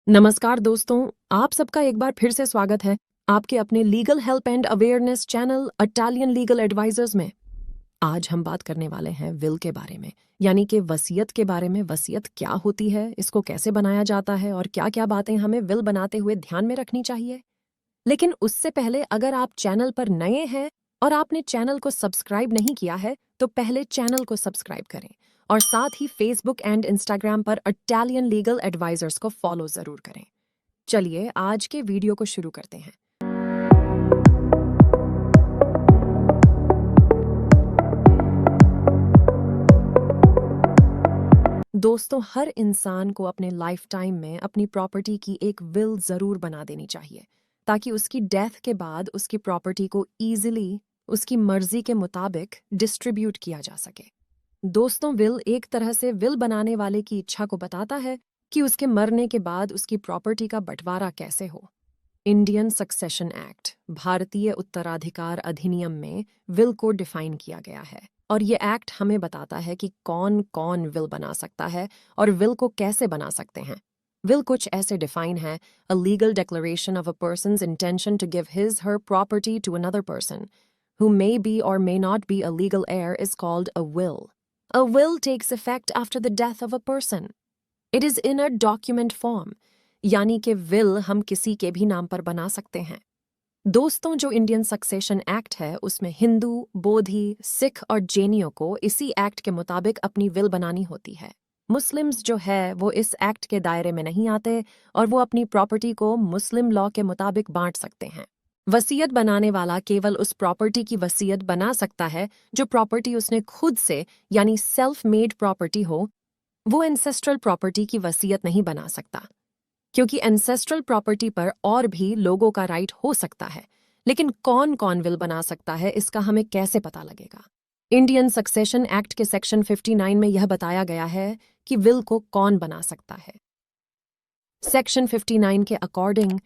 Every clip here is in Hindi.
नमस्कार दोस्तों, आप सबका एक बार फिर से स्वागत है आपके अपने legal help and awareness channel Italian legal advisers में। आज हम बात करने वाले हैं विल के बारे में, यानी कि वसीयत के बारे में। वसीयत क्या होती है, इसको कैसे बनाया जाता है और क्या क्या बातें हमें विल बनाते हुए ध्यान में रखनी चाहिए। लेकिन उससे पहले अगर आप चैनल पर नए हैं और आपने चैनल को सब्सक्राइब नहीं किया है तो पहले चैनल को सब्सक्राइब करें और साथ ही फेसबुक एंड इंस्टाग्राम पर इटालियन लीगल एडवाइजर्स को फॉलो जरूर करें। चलिए आज के वीडियो को शुरू करते हैं। दोस्तों, हर इंसान को अपने लाइफ टाइम में अपनी प्रॉपर्टी की एक विल जरूर बना देनी चाहिए ताकि उसकी डेथ के बाद उसकी प्रॉपर्टी को इजीली उसकी मर्जी के मुताबिक डिस्ट्रीब्यूट किया जा सके। दोस्तों, विल एक तरह से विल बनाने वाले की इच्छा को बताता है कि उसके मरने के बाद उसकी प्रॉपर्टी का बंटवारा कैसे हो। इंडियन सक्सेशन एक्ट, भारतीय उत्तराधिकार अधिनियम में विल को डिफाइन किया गया है और ये एक्ट हमें बताता है कि कौन कौन विल बना सकता है और विल को कैसे बना सकते हैं। विल कुछ ऐसे डिफाइन है: a legal declaration of a person's intention to give his her property to another person who may be or may not be a legal heir is called a will. A will takes effect after the death of a person. It is in a document form, यानी कि विल हम किसी के भी नाम पर बना सकते हैं। दोस्तों, जो इंडियन सक्सेशन एक्ट है उसमें हिंदू, बोधी, सिख और जैनियों को इसी एक्ट के मुताबिक अपनी विल बनानी होती है। मुस्लिम्स जो है वो इस एक्ट के दायरे में नहीं आते और वो अपनी प्रॉपर्टी को मुस्लिम लॉ के मुताबिक बांट सकते हैं। वसीयत बनाने वाला केवल उस प्रॉपर्टी की वसीयत बना सकता है जो प्रॉपर्टी उसने खुद से यानी सेल्फ मेड प्रॉपर्टी हो। वो एंसेस्ट्रल प्रॉपर्टी की वसीयत नहीं बना सकता, क्योंकि एंसेस्ट्रल प्रॉपर्टी पर और भी लोगों का राइट हो सकता है। लेकिन कौन कौन विल बना सकता है इसका हमें कैसे पता लगेगा? इंडियन सक्सेशन एक्ट के सेक्शन 59 में यह बताया गया है कि विल को कौन बना सकता है। सेक्शन 59 के अकॉर्डिंग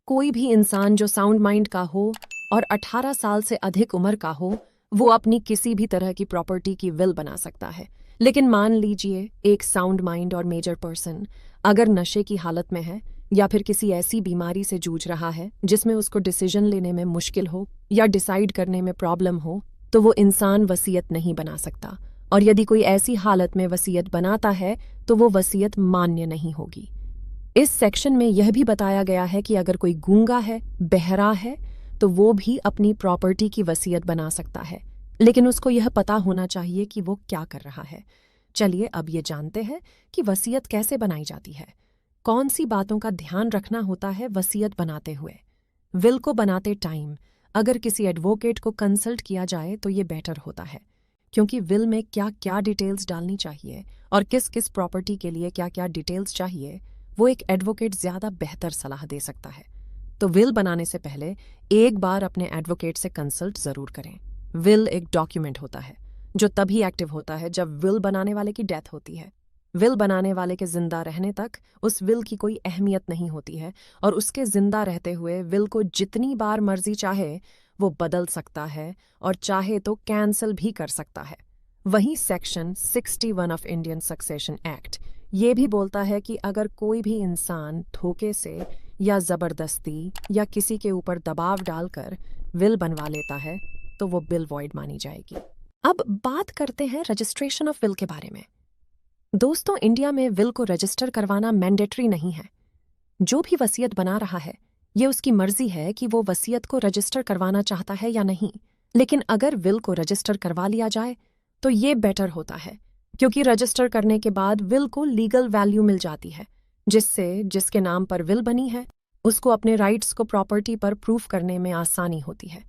कोई भी इंसान जो साउंड माइंड का हो और 18 साल से अधिक उम्र का हो वो अपनी किसी भी तरह की प्रॉपर्टी की विल बना सकता है। लेकिन मान लीजिए एक साउंड माइंड और मेजर पर्सन अगर नशे की हालत में है या फिर किसी ऐसी बीमारी से जूझ रहा है जिसमें उसको डिसीजन लेने में मुश्किल हो या डिसाइड करने में प्रॉब्लम हो तो वो इंसान वसीयत नहीं बना सकता, और यदि कोई ऐसी हालत में वसीयत बनाता है तो वो वसीयत मान्य नहीं होगी। इस सेक्शन में यह भी बताया गया है कि अगर कोई गूंगा है, बहरा है, तो वो भी अपनी प्रॉपर्टी की वसीयत बना सकता है, लेकिन उसको यह पता होना चाहिए कि वो क्या कर रहा है। चलिए अब ये जानते हैं कि वसीयत कैसे बनाई जाती है, कौन सी बातों का ध्यान रखना होता है वसीयत बनाते हुए। विल को बनाते टाइम अगर किसी एडवोकेट को कंसल्ट किया जाए तो ये बेटर होता है, क्योंकि विल में क्या क्या डिटेल्स डालनी चाहिए और किस किस प्रॉपर्टी के लिए क्या क्या डिटेल्स चाहिए वो एक एडवोकेट ज़्यादा बेहतर सलाह दे सकता है। तो विल बनाने से पहले एक बार अपने एडवोकेट से कंसल्ट ज़रूर करें। विल एक डॉक्यूमेंट होता है जो तभी एक्टिव होता है जब विल बनाने वाले की डेथ होती है। विल बनाने वाले के जिंदा रहने तक उस विल की कोई अहमियत नहीं होती है और उसके जिंदा रहते हुए विल को जितनी बार मर्जी चाहे वो बदल सकता है और चाहे तो कैंसिल भी कर सकता है। वहीं section 61 of Indian succession act ये भी बोलता है कि अगर कोई भी इंसान धोखे से या ज़बरदस्ती या किसी के ऊपर दबाव डालकर विल बनवा लेता है तो वो विल वॉइड मानी जाएगी। अब बात करते हैं रजिस्ट्रेशन ऑफ विल के बारे में। दोस्तों, इंडिया में विल को रजिस्टर करवाना मैंडेटरी नहीं है। जो भी वसीयत बना रहा है ये उसकी मर्जी है कि वो वसीयत को रजिस्टर करवाना चाहता है या नहीं। लेकिन अगर विल को रजिस्टर करवा लिया जाए तो ये बेटर होता है, क्योंकि रजिस्टर करने के बाद विल को लीगल वैल्यू मिल जाती है, जिससे जिसके नाम पर विल बनी है उसको अपने राइट्स को प्रॉपर्टी पर प्रूफ करने में आसानी होती है।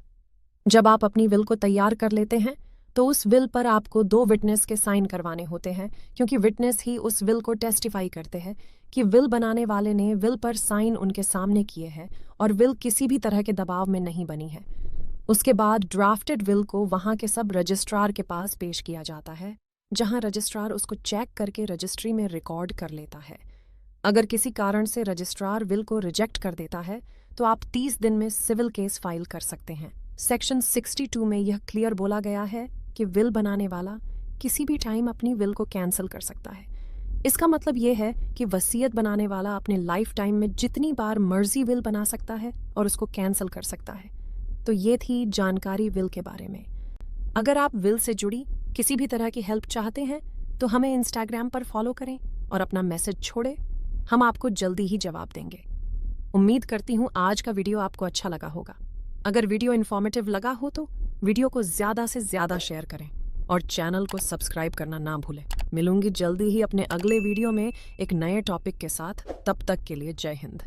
जब आप अपनी विल को तैयार कर लेते हैं तो उस विल पर आपको 2 विटनेस के साइन करवाने होते हैं, क्योंकि विटनेस ही उस विल को टेस्टिफाई करते हैं कि विल बनाने वाले ने विल पर साइन उनके सामने किए हैं और विल किसी भी तरह के दबाव में नहीं बनी है। उसके बाद ड्राफ्टेड विल को वहाँ के सब रजिस्ट्रार के पास पेश किया जाता है, जहाँ रजिस्ट्रार उसको चेक करके रजिस्ट्री में रिकॉर्ड कर लेता है। अगर किसी कारण से रजिस्ट्रार विल को रिजेक्ट कर देता है तो आप 30 दिन में सिविल केस फाइल कर सकते हैं। सेक्शन 62 में यह क्लियर बोला गया है कि विल बनाने वाला किसी भी टाइम अपनी विल को कैंसिल कर सकता है। इसका मतलब ये है कि वसीयत बनाने वाला अपने लाइफ टाइम में जितनी बार मर्जी विल बना सकता है और उसको कैंसिल कर सकता है। तो ये थी जानकारी विल के बारे में। अगर आप विल से जुड़ी किसी भी तरह की हेल्प चाहते हैं तो हमें इंस्टाग्राम पर फॉलो करें और अपना मैसेज छोड़ें। हम आपको जल्दी ही जवाब देंगे। उम्मीद करती हूँ आज का वीडियो आपको अच्छा लगा होगा। अगर वीडियो इन्फॉर्मेटिव लगा हो तो वीडियो को ज़्यादा से ज़्यादा शेयर करें और चैनल को सब्सक्राइब करना ना भूलें। मिलूंगी जल्दी ही अपने अगले वीडियो में एक नए टॉपिक के साथ। तब तक के लिए जय हिंद।